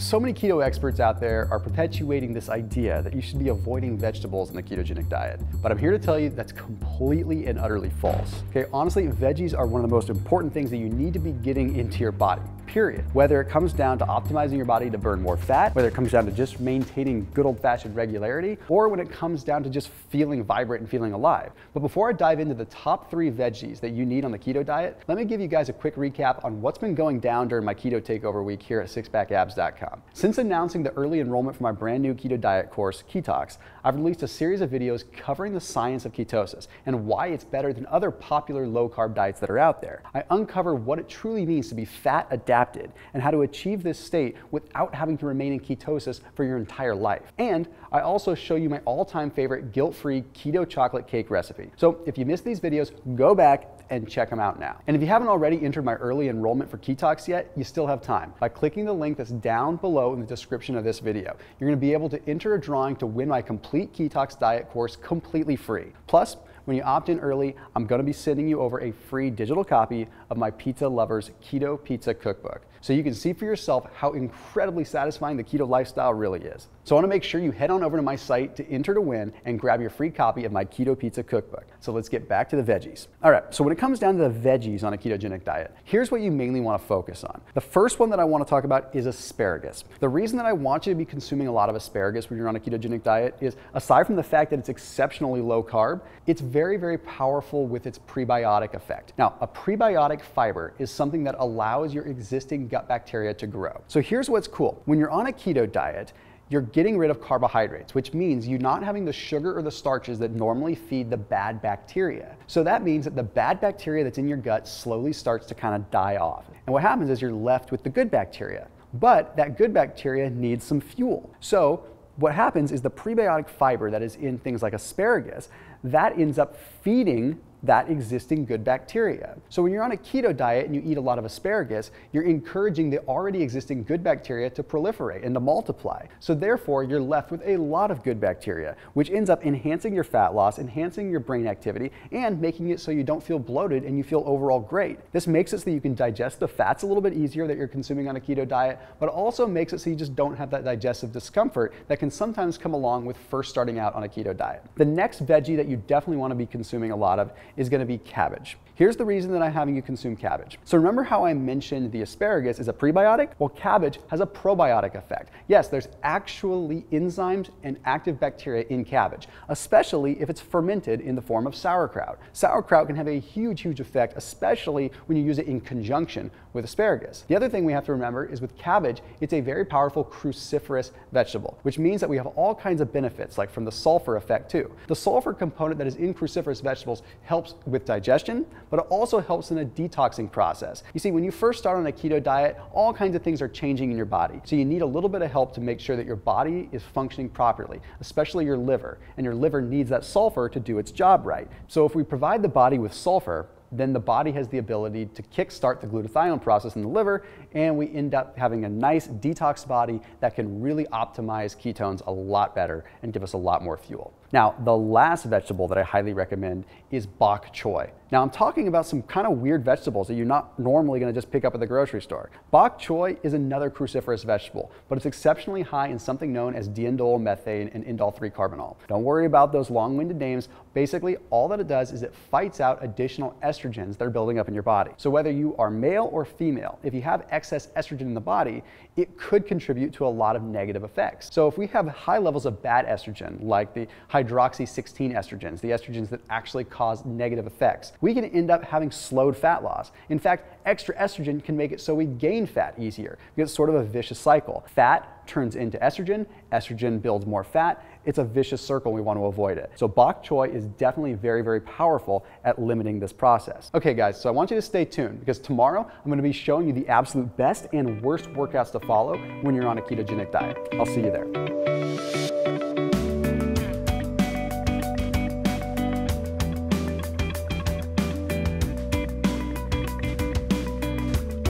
So many keto experts out there are perpetuating this idea that you should be avoiding vegetables in the ketogenic diet. But I'm here to tell you that's completely and utterly false. Okay, honestly, veggies are one of the most important things that you need to be getting into your body, period. Whether it comes down to optimizing your body to burn more fat, whether it comes down to just maintaining good old-fashioned regularity, or when it comes down to just feeling vibrant and feeling alive. But before I dive into the top 3 veggies that you need on the keto diet, let me give you guys a quick recap on what's been going down during my keto takeover week here at SixPackAbs.com. Since announcing the early enrollment for my brand new keto diet course, KETOX, I've released a series of videos covering the science of ketosis and why it's better than other popular low-carb diets that are out there. I uncover what it truly means to be fat adapted and how to achieve this state without having to remain in ketosis for your entire life. And I also show you my all-time favorite guilt-free keto chocolate cake recipe. So if you missed these videos, go back and check them out now. And if you haven't already entered my early enrollment for KETOX yet, you still have time. By clicking the link that's down below in the description of this video, you're gonna be able to enter a drawing to win my complete KETOX diet course completely free. Plus, when you opt in early, I'm gonna be sending you over a free digital copy of my Pizza Lovers Keto Pizza Cookbook, so you can see for yourself how incredibly satisfying the keto lifestyle really is. So I wanna make sure you head on over to my site to enter to win and grab your free copy of my Keto Pizza Cookbook. So let's get back to the veggies. All right, so when it comes down to the veggies on a ketogenic diet, here's what you mainly wanna focus on. The first one that I wanna talk about is asparagus. The reason that I want you to be consuming a lot of asparagus when you're on a ketogenic diet is, aside from the fact that it's exceptionally low carb, it's very, very powerful with its prebiotic effect. Now, a prebiotic fiber is something that allows your existing gut bacteria to grow. So here's what's cool. When you're on a keto diet, you're getting rid of carbohydrates, which means you're not having the sugar or the starches that normally feed the bad bacteria. So that means that the bad bacteria that's in your gut slowly starts to kind of die off. And what happens is you're left with the good bacteria. But that good bacteria needs some fuel. So what happens is the prebiotic fiber that is in things like asparagus, that ends up feeding that existing good bacteria. So when you're on a keto diet and you eat a lot of asparagus, you're encouraging the already existing good bacteria to proliferate and to multiply. So therefore, you're left with a lot of good bacteria, which ends up enhancing your fat loss, enhancing your brain activity, and making it so you don't feel bloated and you feel overall great. This makes it so that you can digest the fats a little bit easier that you're consuming on a keto diet, but also makes it so you just don't have that digestive discomfort that can sometimes come along with first starting out on a keto diet. The next veggie that you definitely want to be consuming a lot of is going to be cabbage. Here's the reason that I'm having you consume cabbage. So remember how I mentioned the asparagus is a prebiotic? Well, cabbage has a probiotic effect. Yes, there's actually enzymes and active bacteria in cabbage, especially if it's fermented in the form of sauerkraut. Sauerkraut can have a huge, huge effect, especially when you use it in conjunction with asparagus. The other thing we have to remember is with cabbage, it's a very powerful cruciferous vegetable, which means that we have all kinds of benefits, like from the sulfur effect too. The sulfur component that is in cruciferous vegetables helps with digestion, but it also helps in a detoxing process. You see, when you first start on a keto diet, all kinds of things are changing in your body. So you need a little bit of help to make sure that your body is functioning properly, especially your liver. And your liver needs that sulfur to do its job right. So if we provide the body with sulfur, then the body has the ability to kickstart the glutathione process in the liver, and we end up having a nice detox body that can really optimize ketones a lot better and give us a lot more fuel. Now, the last vegetable that I highly recommend is bok choy. Now, I'm talking about some kind of weird vegetables that you're not normally going to just pick up at the grocery store. Bok choy is another cruciferous vegetable, but it's exceptionally high in something known as diindole methane and indole 3-carbinol. Don't worry about those long-winded names. Basically, all that it does is it fights out additional estrogens that are building up in your body. So whether you are male or female, if you have excess estrogen in the body, it could contribute to a lot of negative effects. So if we have high levels of bad estrogen, like the hydroxy-16 estrogens, the estrogens that actually cause negative effects, we can end up having slowed fat loss. In fact, extra estrogen can make it so we gain fat easier, because it's sort of a vicious cycle. Fat turns into estrogen, estrogen builds more fat. It's a vicious circle, we want to avoid it. So bok choy is definitely very, very powerful at limiting this process. Okay guys, so I want you to stay tuned, because tomorrow I'm going to be showing you the absolute best and worst workouts to follow when you're on a ketogenic diet. I'll see you there.